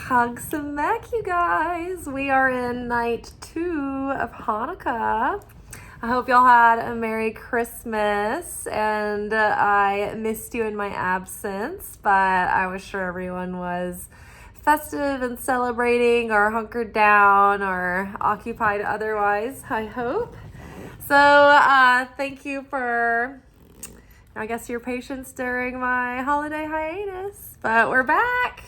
Chag Samaech, you guys. We are in night 2 of Hanukkah. I hope y'all had a Merry Christmas, and I missed you in my absence, but I was sure everyone was festive and celebrating or hunkered down or occupied otherwise, I hope. So thank you for, I guess, your patience during my holiday hiatus, but we're back.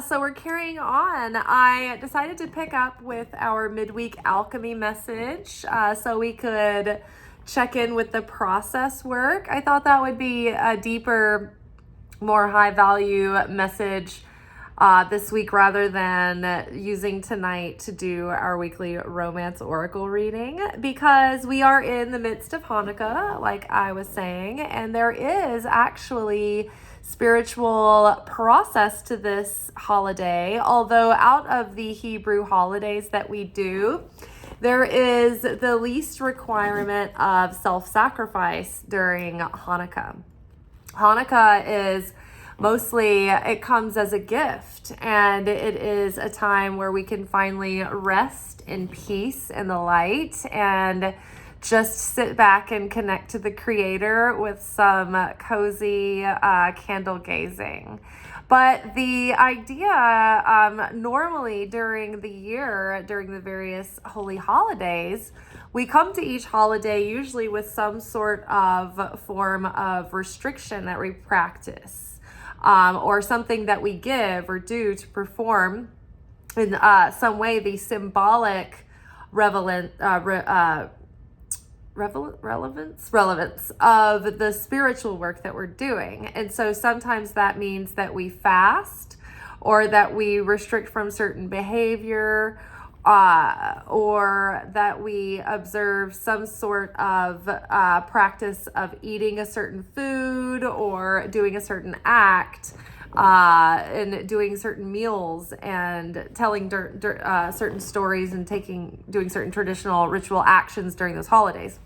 So we're carrying on. I decided to pick up with our midweek alchemy message so we could check in with the process work. I thought that would be a deeper, more high value message this week rather than using tonight to do our weekly romance oracle reading, because we are in the midst of Hanukkah, like I was saying, and there is actually spiritual process to this holiday. Although out of the Hebrew holidays that we do, there is the least requirement of self-sacrifice during Hanukkah. Hanukkah is mostly, it comes as a gift, and it is a time where we can finally rest in peace in the light and just sit back and connect to the Creator with some cozy candle gazing. But the idea, normally during the year, during the various holy holidays, we come to each holiday usually with some sort of form of restriction that we practice, or something that we give or do to perform in some way the symbolic relevance of the spiritual work that we're doing. And so sometimes that means that we fast, or that we restrict from certain behavior, or that we observe some sort of practice of eating a certain food or doing a certain act, and doing certain meals and telling certain stories and doing certain traditional ritual actions during those holidays.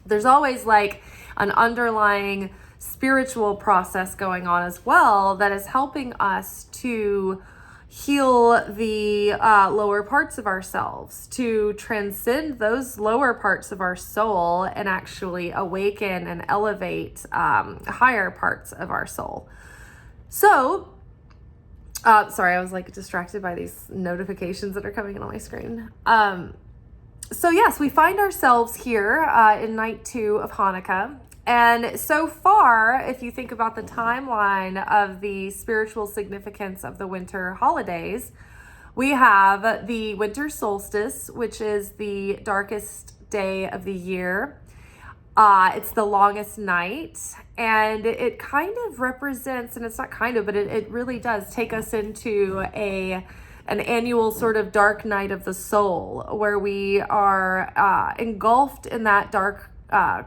There's always like an underlying spiritual process going on as well that is helping us to heal the lower parts of ourselves, to transcend those lower parts of our soul and actually awaken and elevate higher parts of our soul. So, sorry, I was like distracted by these notifications that are coming in on my screen. So yes, we find ourselves here in night 2 of Hanukkah. And so far, if you think about the timeline of the spiritual significance of the winter holidays, we have the winter solstice, which is the darkest day of the year. It's the longest night, and it kind of represents, and it's not kind of, but it really does take us into an annual sort of dark night of the soul, where we are engulfed in that dark,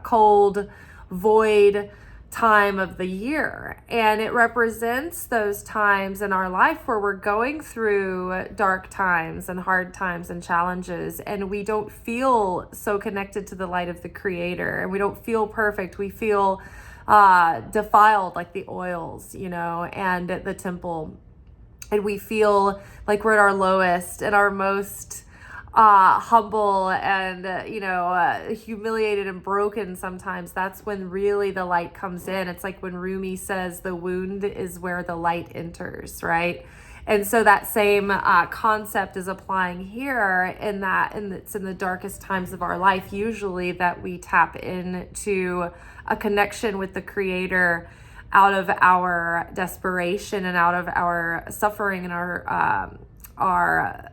cold, void time of the year. And it represents those times in our life where we're going through dark times and hard times and challenges, and we don't feel so connected to the light of the Creator, and we don't feel perfect. We feel defiled, like the oils, and the temple. And we feel like we're at our lowest and our most humble and, humiliated and broken sometimes. That's when really the light comes in. It's like when Rumi says the wound is where the light enters, right? And so that same concept is applying here, and it's in the darkest times of our life, usually, that we tap into a connection with the Creator out of our desperation and out of our suffering and our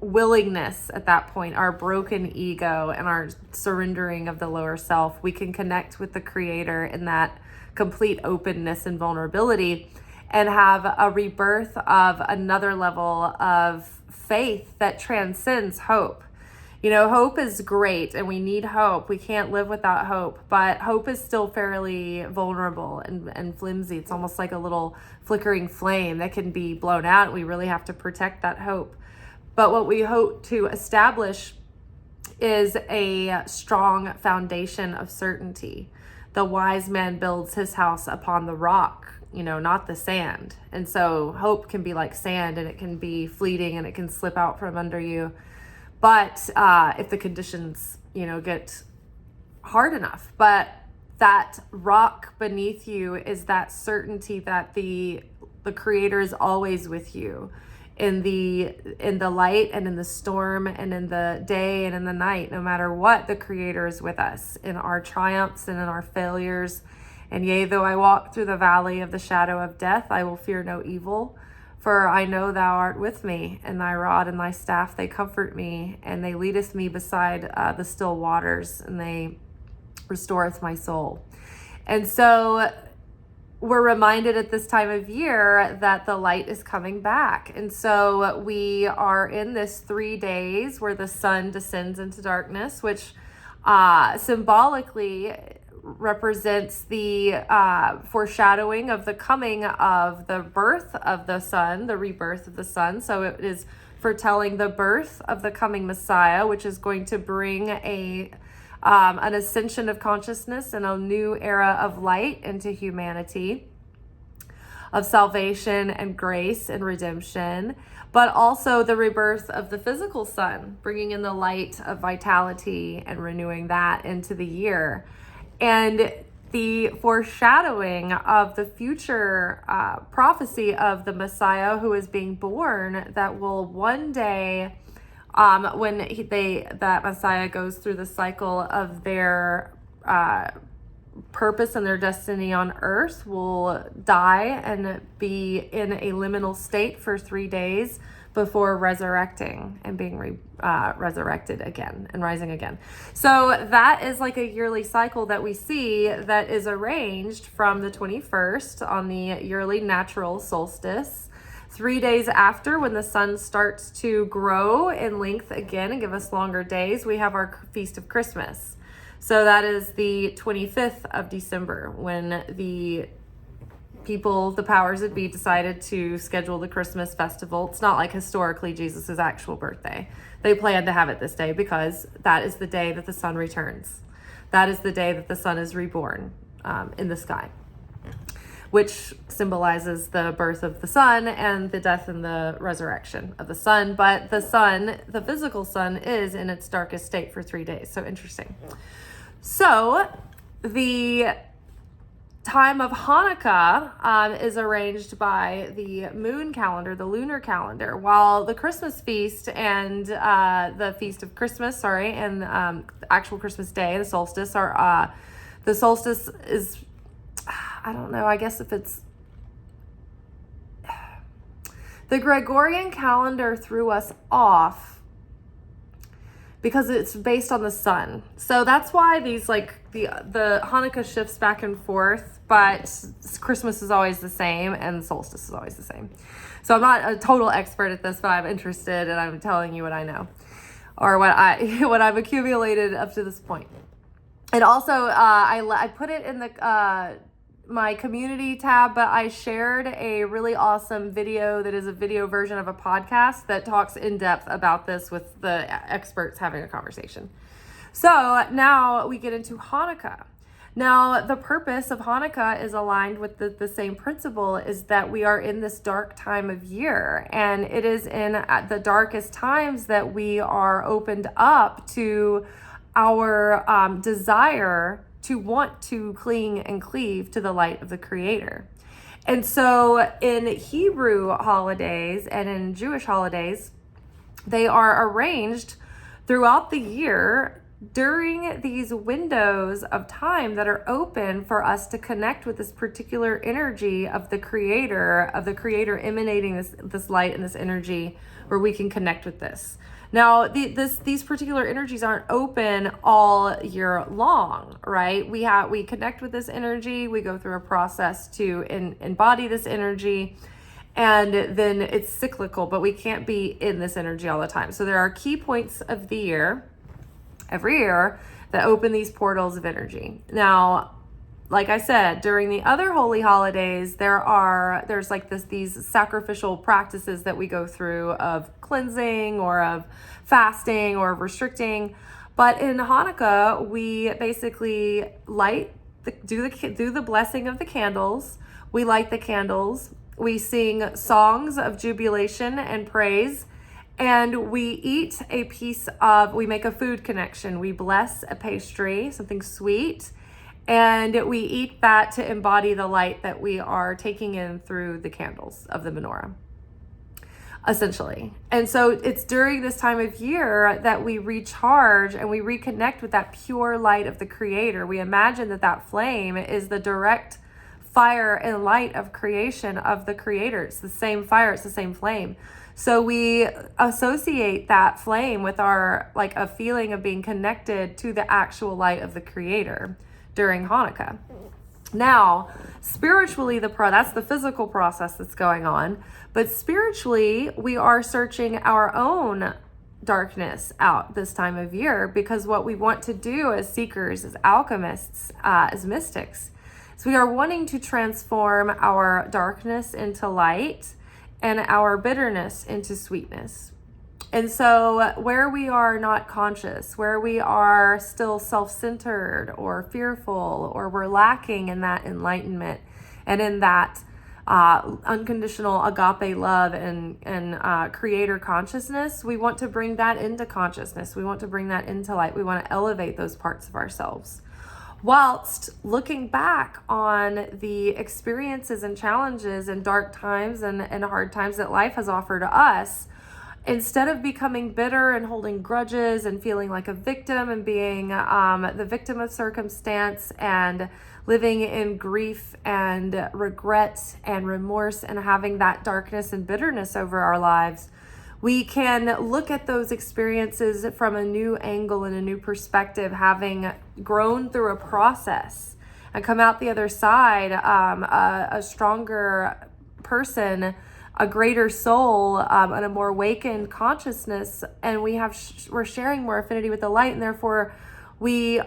willingness at that point, our broken ego and our surrendering of the lower self. We can connect with the Creator in that complete openness and vulnerability and have a rebirth of another level of faith that transcends hope. Hope is great, and we need hope. We can't live without hope, but hope is still fairly vulnerable and flimsy. It's almost like a little flickering flame that can be blown out. We really have to protect that hope. But what we hope to establish is a strong foundation of certainty. The wise man builds his house upon the rock. not the sand. And so hope can be like sand, and it can be fleeting, and it can slip out from under you. But if the conditions, get hard enough. But that rock beneath you is that certainty that the Creator is always with you in the light and in the storm and in the day and in the night. No matter what, the Creator is with us in our triumphs and in our failures. And yea, though I walk through the valley of the shadow of death, I will fear no evil, for I know thou art with me, and thy rod and thy staff, they comfort me, and they leadeth me beside the still waters, and they restoreth my soul. And so we're reminded at this time of year that the light is coming back. And so we are in this 3 days where the sun descends into darkness, which symbolically represents the foreshadowing of the coming of the birth of the Son, the rebirth of the Son. So it is foretelling the birth of the coming Messiah, which is going to bring an ascension of consciousness and a new era of light into humanity, of salvation and grace and redemption, but also the rebirth of the physical sun, bringing in the light of vitality and renewing that into the year. And the foreshadowing of the future prophecy of the Messiah who is being born, that will one day, when that Messiah goes through the cycle of their purpose and their destiny on earth, will die and be in a liminal state for 3 days before resurrecting and being resurrected again and rising again. So that is like a yearly cycle that we see that is arranged from the 21st on the yearly natural solstice. 3 days after, when the sun starts to grow in length again and give us longer days, we have our Feast of Christmas. So that is the 25th of December, when the people, the powers that be, decided to schedule the Christmas festival. It's not like historically Jesus' actual birthday. They planned to have it this day because that is the day that the sun returns. That is the day that the sun is reborn in the sky, which symbolizes the birth of the sun and the death and the resurrection of the sun. But the sun, the physical sun, is in its darkest state for 3 days. So interesting. So the time of Hanukkah is arranged by the moon calendar, the lunar calendar, while the Christmas feast and the Feast of Christmas, and the actual Christmas day, the solstice, the solstice is, I don't know, I guess if it's, the Gregorian calendar threw us off because it's based on the sun. So that's why these, like, the Hanukkah shifts back and forth, but Christmas is always the same and solstice is always the same. So I'm not a total expert at this, but I'm interested and I'm telling you what I know, or what I've accumulated up to this point. And also, I put it in the my community tab, but I shared a really awesome video that is a video version of a podcast that talks in depth about this with the experts having a conversation. So now we get into Hanukkah. Now, the purpose of Hanukkah is aligned with the same principle, is that we are in this dark time of year, and it is in the darkest times that we are opened up to our desire to want to cling and cleave to the light of the Creator. And so in Hebrew holidays and in Jewish holidays, they are arranged throughout the year during these windows of time that are open for us to connect with this particular energy of the Creator emanating this light and this energy, where we can connect with this. Now, these particular energies aren't open all year long, right? We connect with this energy, we go through a process to embody this energy, and then it's cyclical, but we can't be in this energy all the time. So there are key points of the year, every year, that open these portals of energy. Now, like I said, during the other holy holidays, there's like these sacrificial practices that we go through of cleansing or of fasting or of restricting. But in Hanukkah, we basically do the blessing of the candles, we light the candles, we sing songs of jubilation and praise, and we eat we make a food connection. We bless a pastry, something sweet, and we eat that to embody the light that we are taking in through the candles of the menorah, essentially. And so it's during this time of year that we recharge and we reconnect with that pure light of the Creator. We imagine that flame is the direct fire and light of creation of the Creator. It's the same fire, it's the same flame. So we associate that flame with a feeling of being connected to the actual light of the Creator during Hanukkah. Now, spiritually, that's the physical process that's going on. But spiritually, we are searching our own darkness out this time of year, because what we want to do as seekers, as alchemists, as mystics, is we are wanting to transform our darkness into light and our bitterness into sweetness. And so where we are not conscious, where we are still self-centered or fearful, or we're lacking in that enlightenment and in that unconditional agape love and creator consciousness, we want to bring that into consciousness. We want to bring that into light. We want to elevate those parts of ourselves, whilst looking back on the experiences and challenges and dark times and hard times that life has offered us. Instead of becoming bitter and holding grudges and feeling like a victim and being the victim of circumstance and living in grief and regret and remorse and having that darkness and bitterness over our lives, we can look at those experiences from a new angle and a new perspective, having grown through a process and come out the other side a stronger person, a greater soul, and a more awakened consciousness. And we're sharing more affinity with the light, and therefore we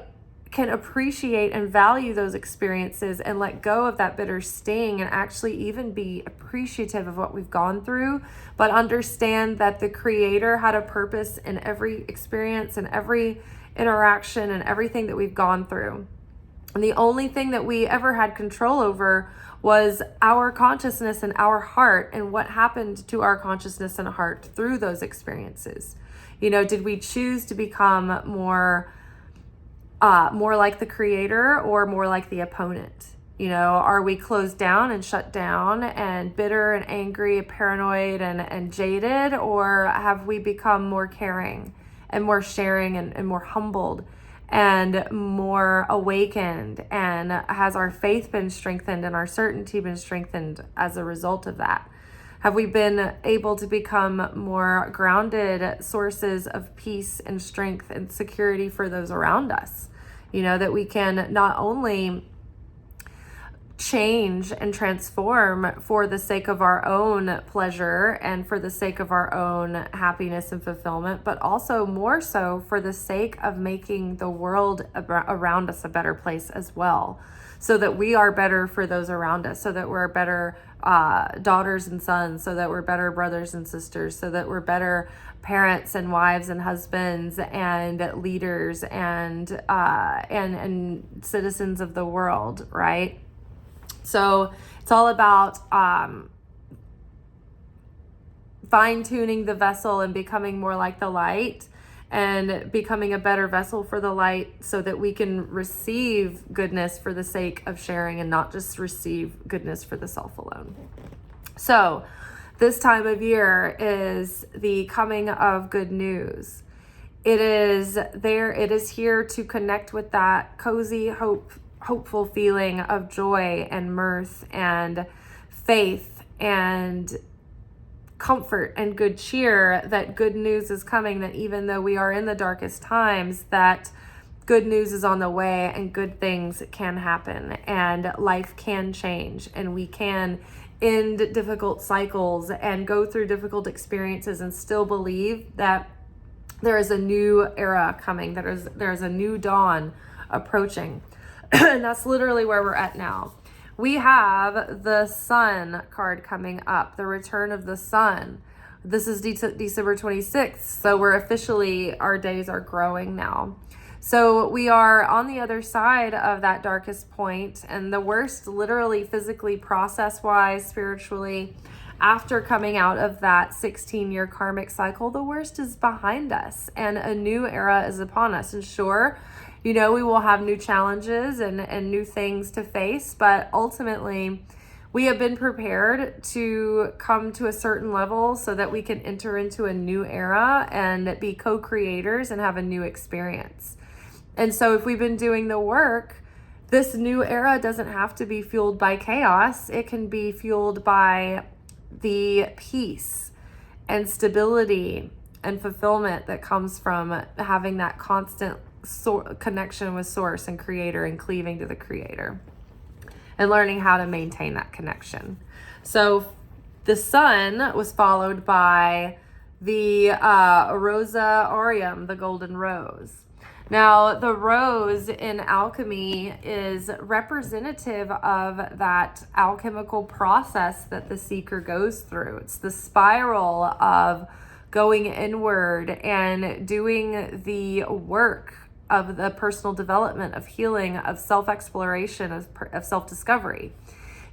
can appreciate and value those experiences and let go of that bitter sting, and actually even be appreciative of what we've gone through, but understand that the Creator had a purpose in every experience and every interaction and everything that we've gone through. And the only thing that we ever had control over was our consciousness and our heart, and what happened to our consciousness and heart through those experiences. Did we choose to become more like the Creator or more like the opponent? Are we closed down and shut down and bitter and angry and paranoid and jaded? Or have we become more caring and more sharing and more humbled and more awakened? And has our faith been strengthened and our certainty been strengthened as a result of that? Have we been able to become more grounded sources of peace and strength and security for those around us? That we can not only change and transform for the sake of our own pleasure and for the sake of our own happiness and fulfillment, but also more so for the sake of making the world around us a better place as well, so that we are better for those around us, so that we're better daughters and sons, so that we're better brothers and sisters, so that we're better parents and wives and husbands and leaders and citizens of the world, right? So it's all about fine-tuning the vessel and becoming more like the light, and becoming a better vessel for the light, so that we can receive goodness for the sake of sharing and not just receive goodness for the self alone. So this time of year is the coming of good news. It is here to connect with that cozy, hopeful feeling of joy and mirth and faith and comfort and good cheer, that good news is coming, that even though we are in the darkest times, that good news is on the way and good things can happen and life can change, and we can end difficult cycles and go through difficult experiences and still believe that there is a new era coming, that there's a new dawn approaching. And that's literally where we're at now. We have the sun card coming up, the return of the sun. This is December 26th, so we're officially, our days are growing now. So we are on the other side of that darkest point, and the worst, literally, physically, process-wise, spiritually, after coming out of that 16-year karmic cycle, the worst is behind us and a new era is upon us. And sure, we will have new challenges and new things to face, but ultimately we have been prepared to come to a certain level so that we can enter into a new era and be co-creators and have a new experience. And so if we've been doing the work, this new era doesn't have to be fueled by chaos. It can be fueled by the peace and stability and fulfillment that comes from having that constant connection with source and creator and cleaving to the creator and learning how to maintain that connection. So the sun was followed by the Rosa Aureum, the golden rose. Now, the rose in alchemy is representative of that alchemical process that the seeker goes through. It's the spiral of going inward and doing the work of the personal development, of healing, of self-exploration, of self-discovery.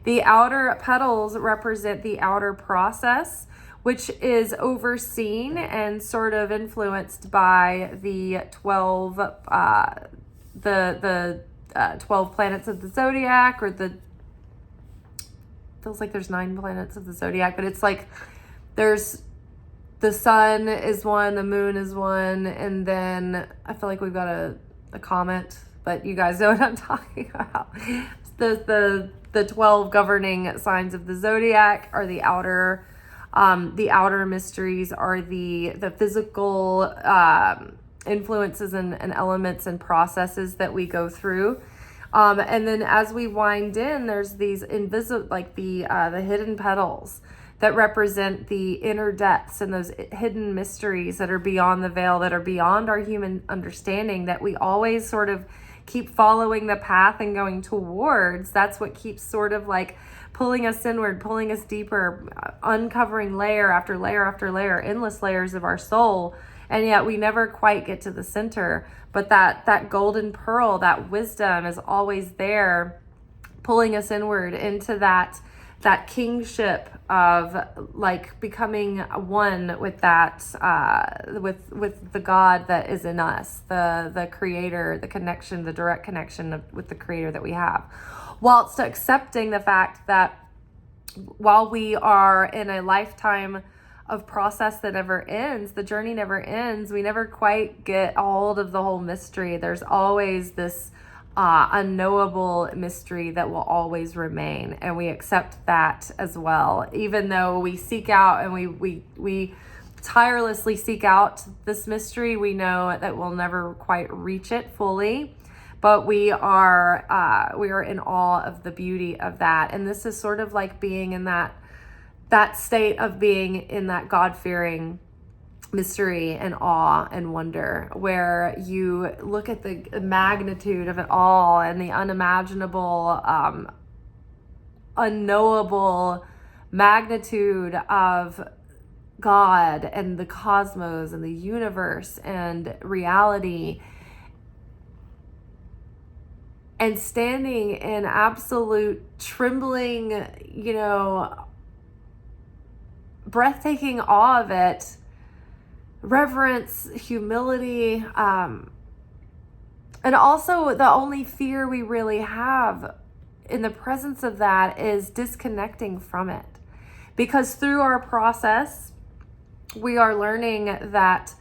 The outer petals represent the outer process, which is overseen and sort of influenced by the 12 12 planets of the zodiac, or feels like there's 9 planets of the zodiac, but it's like there's the sun is one, the moon is one, and then I feel like we've got a comet, but you guys know what I'm talking about. The 12 governing signs of the zodiac are the outer. The outer mysteries are the physical influences and elements and processes that we go through. And then as we wind in, there's these invisible, like the hidden petals that represent the inner depths and those hidden mysteries that are beyond the veil, that are beyond our human understanding, that we always sort of keep following the path and going towards. That's what keeps sort of like pulling us inward, pulling us deeper, uncovering layer after layer after layer, endless layers of our soul. And yet we never quite get to the center. But that golden pearl, that wisdom is always there, pulling us inward into that kingship of like becoming one with that, with the God that is in us, the creator, the connection, the direct connection with the creator that we have, whilst accepting the fact that while we are in a lifetime of process that never ends, the journey never ends, we never quite get a hold of the whole mystery. There's always this unknowable mystery that will always remain, and we accept that as well, even though we seek out and we tirelessly seek out this mystery. We know that we'll never quite reach it fully, but we are in awe of the beauty of that. And this is sort of like being in that state of being in that God-fearing mystery and awe and wonder, where you look at the magnitude of it all and the unimaginable, unknowable magnitude of God and the cosmos and the universe and reality, and standing in absolute trembling, breathtaking awe of it, reverence, humility, and also the only fear we really have in the presence of that is disconnecting from it. Because through our process, we are learning that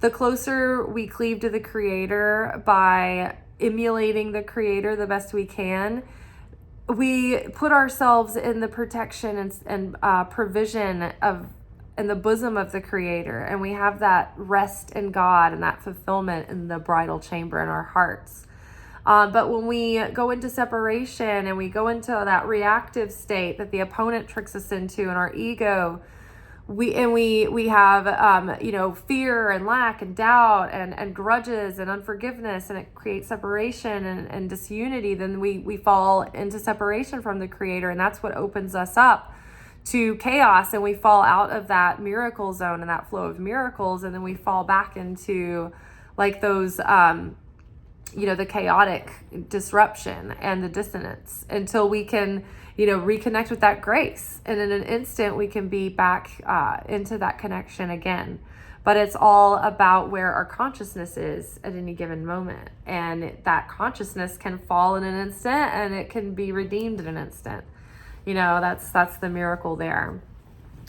the closer we cleave to the Creator by emulating the Creator the best we can, we put ourselves in the protection and provision of in the bosom of the Creator, and we have that rest in God and that fulfillment in the bridal chamber in our hearts. But when we go into separation and we go into that reactive state that the opponent tricks us into in our ego, we have fear and lack and doubt and grudges and unforgiveness, and it creates separation and disunity, then we fall into separation from the Creator, and that's what opens us up to chaos, and we fall out of that miracle zone and that flow of miracles, and then we fall back into like those the chaotic disruption and the dissonance, until we can, reconnect with that grace. And in an instant, we can be back into that connection again. But it's all about where our consciousness is at any given moment. And that consciousness can fall in an instant, and it can be redeemed in an instant. That's the miracle there.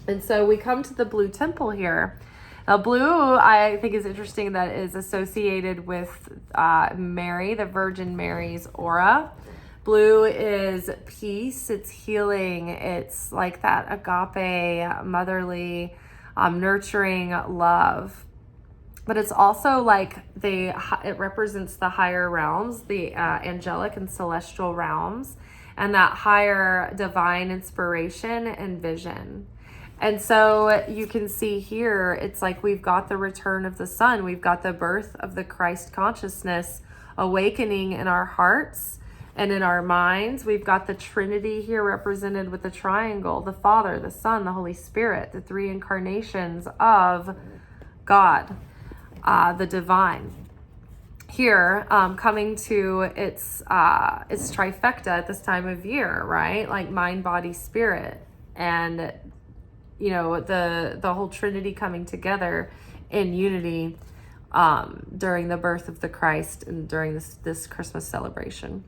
And so we come to the blue temple here. Now, blue, I think, is interesting that is associated with Mary, the Virgin Mary's aura. Blue is peace, it's healing, it's like that agape, motherly, nurturing love. But it's also like it represents the higher realms, the angelic and celestial realms, and that higher divine inspiration and vision. And so you can see here, it's like we've got the return of the sun. We've got the birth of the Christ consciousness awakening in our hearts and in our minds. We've got the Trinity here represented with the triangle, the Father, the Son, the Holy Spirit, the three incarnations of God, the divine. Here, coming to its trifecta at this time of year, right? Like mind, body, spirit. And the whole Trinity coming together in unity during the birth of the Christ and during this Christmas celebration.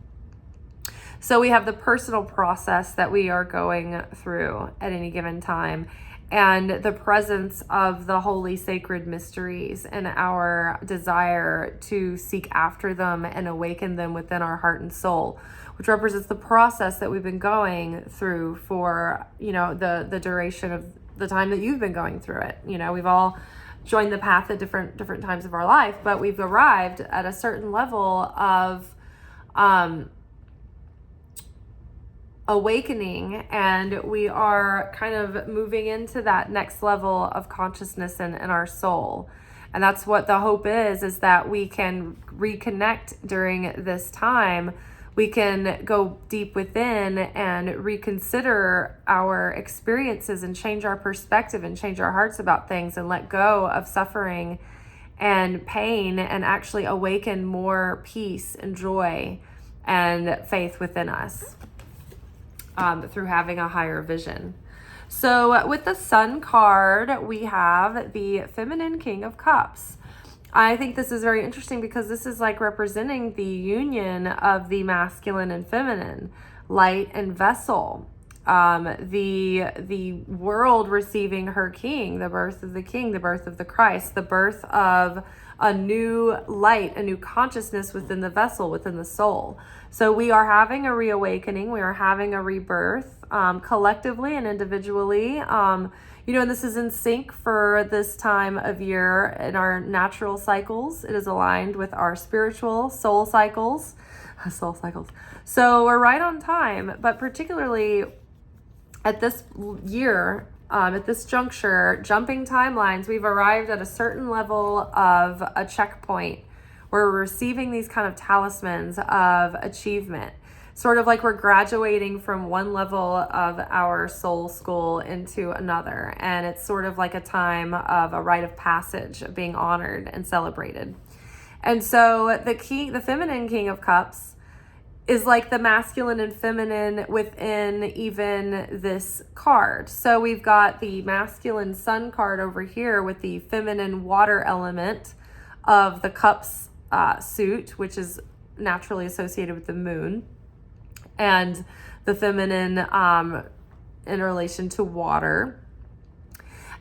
So we have the personal process that we are going through at any given time, and the presence of the holy sacred mysteries and our desire to seek after them and awaken them within our heart and soul, which represents the process that we've been going through for, the duration of the time that you've been going through it. We've all joined the path at different times of our life, but we've arrived at a certain level of awakening, and we are kind of moving into that next level of consciousness in our soul. And that's what the hope is that we can reconnect during this time. We can go deep within and reconsider our experiences and change our perspective and change our hearts about things and let go of suffering and pain and actually awaken more peace and joy and faith within us through having a higher vision. So with the Sun card, we have the Feminine King of Cups. I think this is very interesting because this is like representing the union of the masculine and feminine, light and vessel, the world receiving her king, the birth of the king, the birth of the Christ, the birth of a new light, a new consciousness within the vessel, within the soul. So we are having a reawakening, we are having a rebirth, collectively and individually. And this is in sync for this time of year in our natural cycles. It is aligned with our spiritual soul cycles. So we're right on time, but particularly at this year, at this juncture, jumping timelines, we've arrived at a certain level of a checkpoint where we're receiving these kind of talismans of achievement. Sort of like we're graduating from one level of our soul school into another. And it's sort of like a time of a rite of passage, of being honored and celebrated. And so the feminine King of Cups is like the masculine and feminine within even this card. So we've got the masculine Sun card over here with the feminine water element of the Cups suit, which is naturally associated with the moon, and the feminine in relation to water.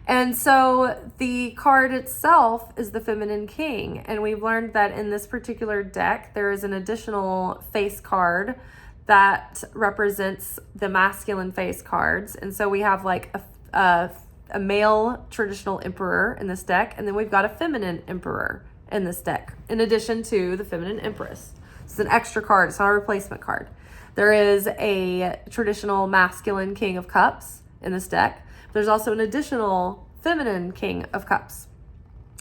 And so the card itself is the Feminine King. And we've learned that in this particular deck, there is an additional face card that represents the masculine face cards. And so we have like a male traditional emperor in this deck, and then we've got a feminine emperor in this deck, in addition to the feminine empress. It's an extra card, it's not a replacement card. There is a traditional masculine King of Cups in this deck. There's also an additional feminine King of Cups.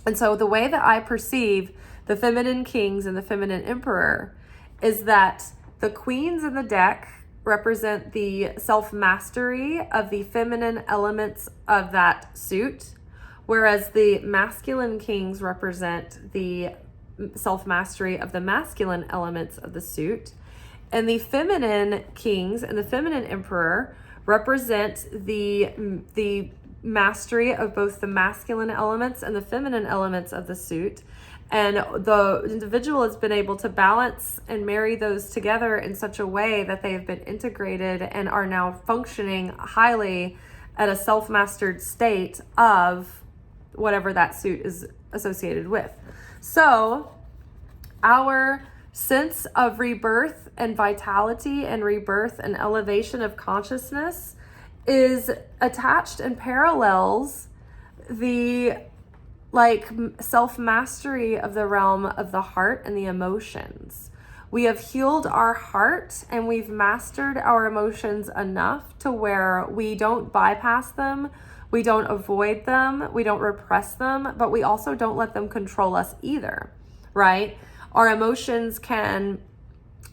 And so the way that I perceive the feminine kings and the feminine emperor is that the queens in the deck represent the self-mastery of the feminine elements of that suit, whereas the masculine kings represent the self-mastery of the masculine elements of the suit. And the feminine kings and the feminine emperor represent the mastery of both the masculine elements and the feminine elements of the suit. And the individual has been able to balance and marry those together in such a way that they have been integrated and are now functioning highly at a self-mastered state of whatever that suit is associated with. So our sense of rebirth and vitality and rebirth and elevation of consciousness is attached and parallels the self-mastery of the realm of the heart and the emotions. We have healed our heart and we've mastered our emotions enough to where we don't bypass them, we don't avoid them, we don't repress them, but we also don't let them control us either, right? Our emotions can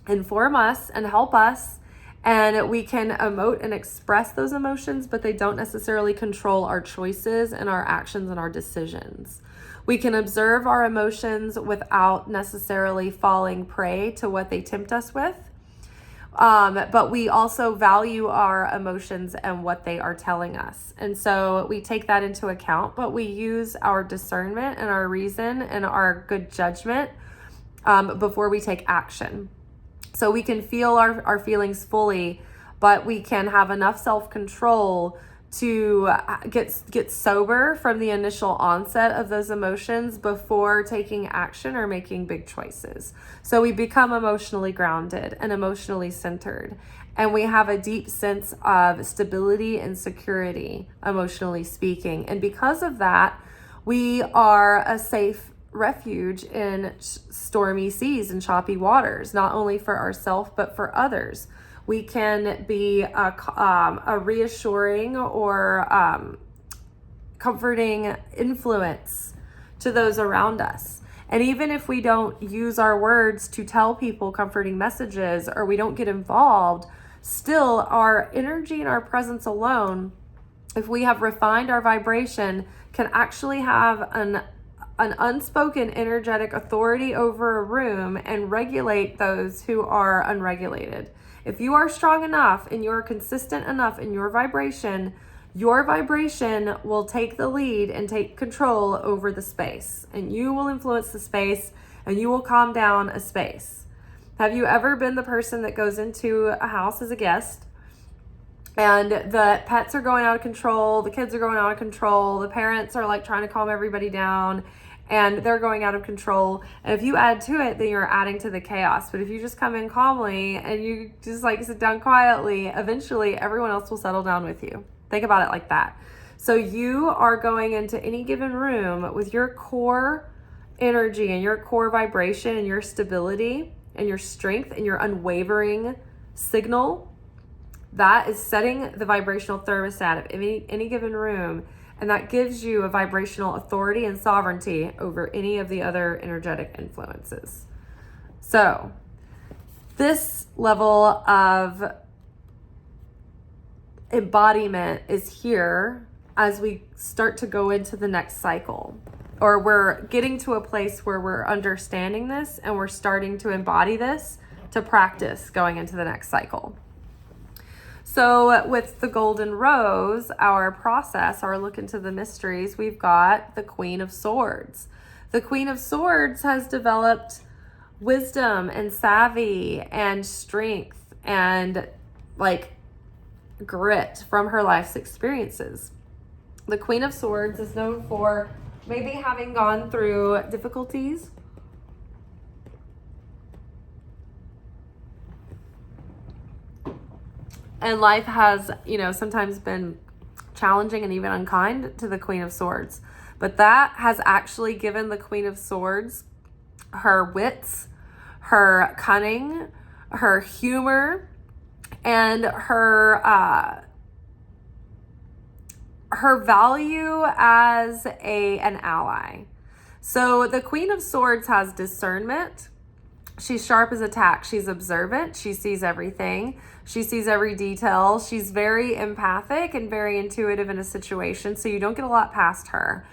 inform us and help us, and we can emote and express those emotions, but they don't necessarily control our choices and our actions and our decisions. We can observe our emotions without necessarily falling prey to what they tempt us with. But we also value our emotions and what they are telling us. And so we take that into account, but we use our discernment and our reason and our good judgment before we take action. So we can feel our feelings fully, but we can have enough self-control to get sober from the initial onset of those emotions before taking action or making big choices. So we become emotionally grounded and emotionally centered, and we have a deep sense of stability and security, emotionally speaking. And because of that, we are a safe refuge in stormy seas and choppy waters, not only for ourselves, but for others. We can be a reassuring or comforting influence to those around us. And even if we don't use our words to tell people comforting messages, or we don't get involved, still our energy and our presence alone, if we have refined our vibration, can actually have an unspoken energetic authority over a room and regulate those who are unregulated. If you are strong enough and you're consistent enough in your vibration will take the lead and take control over the space, and you will influence the space and you will calm down a space. Have you ever been the person that goes into a house as a guest and the pets are going out of control, the kids are going out of control, the parents are like trying to calm everybody down, and they're going out of control? And if you add to it, then you're adding to the chaos. But if you just come in calmly and you just like sit down quietly, eventually everyone else will settle down with you. Think about it like that. So you are going into any given room with your core energy and your core vibration and your stability and your strength and your unwavering signal. That is setting the vibrational thermostat of any given room. And that gives you a vibrational authority and sovereignty over any of the other energetic influences. So this level of embodiment is here as we start to go into the next cycle, or we're getting to a place where we're understanding this and we're starting to embody this to practice going into the next cycle. So with the golden rose, our process, our look into the mysteries, we've got the Queen of Swords. The Queen of Swords has developed wisdom and savvy and strength and grit from her life's experiences. The Queen of Swords is known for maybe having gone through difficulties, and life has, sometimes been challenging and even unkind to the Queen of Swords. But that has actually given the Queen of Swords her wits, her cunning, her humor, and her value as an ally. So the Queen of Swords has discernment. She's sharp as a tack. She's observant. She sees everything. She sees every detail. She's very empathic and very intuitive in a situation, so you don't get a lot past her.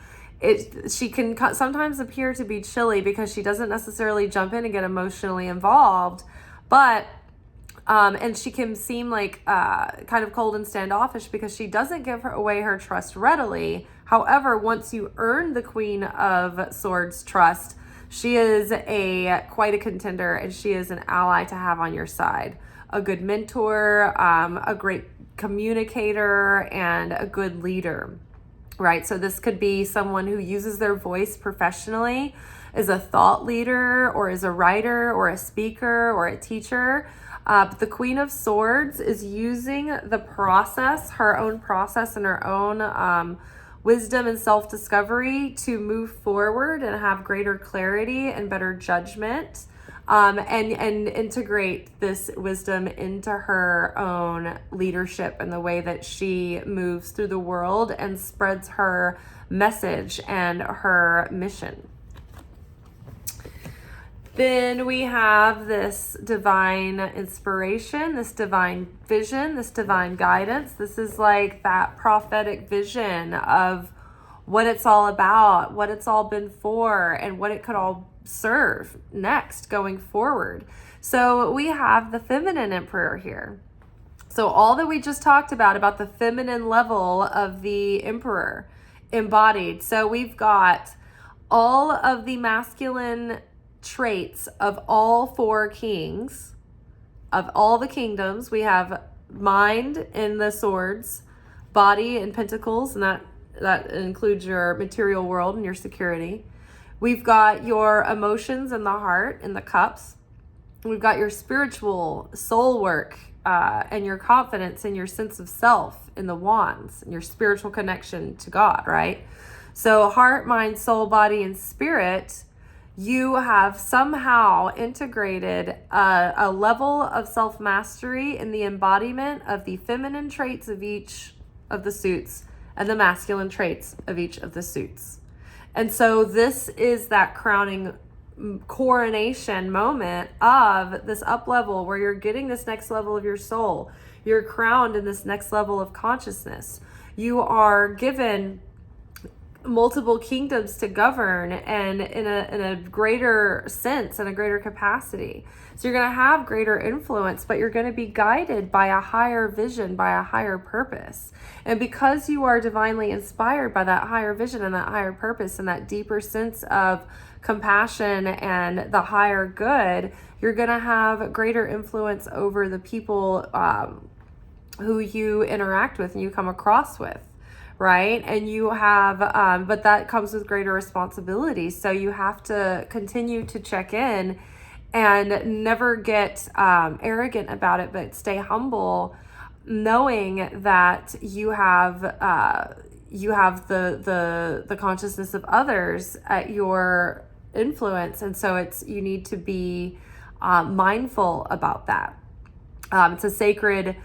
she can sometimes appear to be chilly because she doesn't necessarily jump in and get emotionally involved, but and she can seem like kind of cold and standoffish because she doesn't give away her trust readily. However, once you earn the Queen of Swords trust, she is quite a contender, and she is an ally to have on your side. A good mentor, a great communicator, and a good leader, right? So this could be someone who uses their voice professionally, is a thought leader, or is a writer, or a speaker, or a teacher. But the Queen of Swords is using the process, her own process, and her own wisdom and self-discovery to move forward and have greater clarity and better judgment, and integrate this wisdom into her own leadership and the way that she moves through the world and spreads her message and her mission. Then we have this divine inspiration, this divine vision, this divine guidance. This is like that prophetic vision of what it's all about, what it's all been for, and what it could all serve next going forward. So we have the feminine emperor here. So all that we just talked about the feminine level of the emperor embodied. So we've got all of the masculine traits of all four kings, of all the kingdoms. We have mind in the swords, body in pentacles, and that includes your material world and your security. We've got your emotions in the heart, in the cups. We've got your spiritual soul work, and your confidence and your sense of self in the wands, and your spiritual connection to God, right? So heart, mind, soul, body, and spirit, you have somehow integrated a level of self-mastery in the embodiment of the feminine traits of each of the suits and the masculine traits of each of the suits. And so this is that crowning coronation moment of this up level where you're getting this next level of your soul. You're crowned in this next level of consciousness. You are given multiple kingdoms to govern, and in a greater sense and a greater capacity. So you're going to have greater influence, but you're going to be guided by a higher vision, by a higher purpose. And because you are divinely inspired by that higher vision and that higher purpose and that deeper sense of compassion and the higher good, you're going to have greater influence over the people who you interact with and you come across with. Right? And you have, but that comes with greater responsibility. So you have to continue to check in and never get arrogant about it, but stay humble, knowing that you have the consciousness of others at your influence. And so you need to be mindful about that. It's a sacred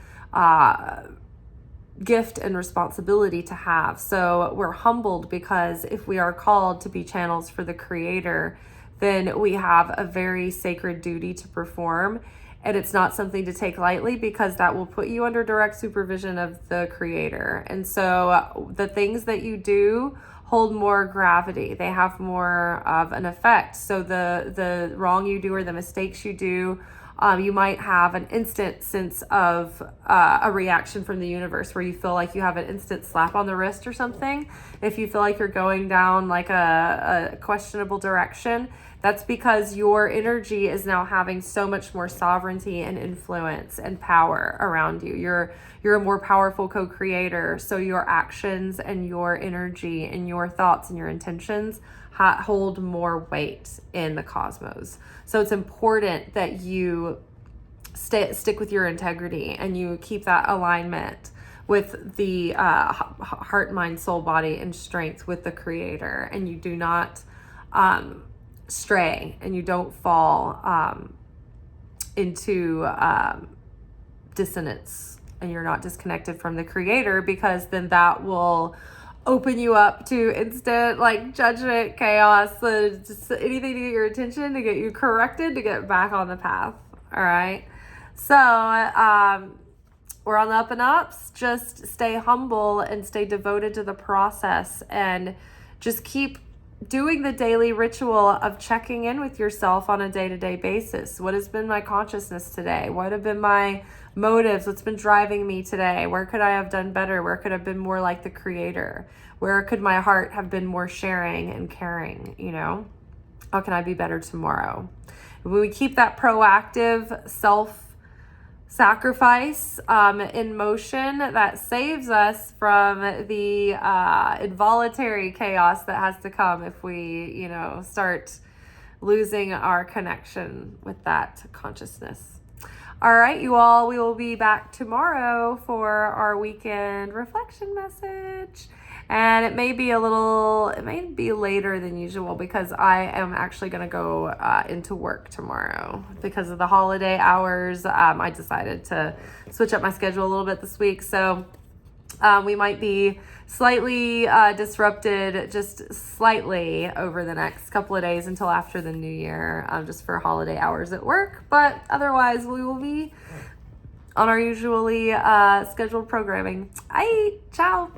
gift and responsibility to have. So we're humbled because if we are called to be channels for the Creator, then we have a very sacred duty to perform. And it's not something to take lightly, because that will put you under direct supervision of the Creator. And so the things that you do hold more gravity. They have more of an effect. So the wrong you do or the mistakes you do, you might have an instant sense of a reaction from the universe where you feel like you have an instant slap on the wrist or something. If you feel like you're going down like a questionable direction, that's because your energy is now having so much more sovereignty and influence and power around you. You're a more powerful co-creator. So your actions and your energy and your thoughts and your intentions hold more weight in the cosmos. So it's important that you stick with your integrity and you keep that alignment with the heart, mind, soul, body, and strength with the Creator. And you do not stray, and you don't fall into dissonance, and you're not disconnected from the Creator, because then that will open you up to instant like judgment, chaos, just anything to get your attention, to get you corrected, to get back on the path. All right. So we're on the up and ups. Just stay humble and stay devoted to the process, and just keep doing the daily ritual of checking in with yourself on a day-to-day basis. What has been my consciousness today? What have been my motives? What's been driving me today? Where could I have done better? Where could I have been more like the creator? Where could my heart have been more sharing and caring? You know, how can I be better tomorrow? When we keep that proactive self-sacrifice in motion, that saves us from the involuntary chaos that has to come if we, you know, start losing our connection with that consciousness. All right, you all, we will be back tomorrow for our weekend reflection message. And it may be later than usual because I am actually going to go into work tomorrow because of the holiday hours. I decided to switch up my schedule a little bit this week. So we might be slightly disrupted, just slightly over the next couple of days until after the new year, just for holiday hours at work. But otherwise, we will be on our usually scheduled programming. Ciao.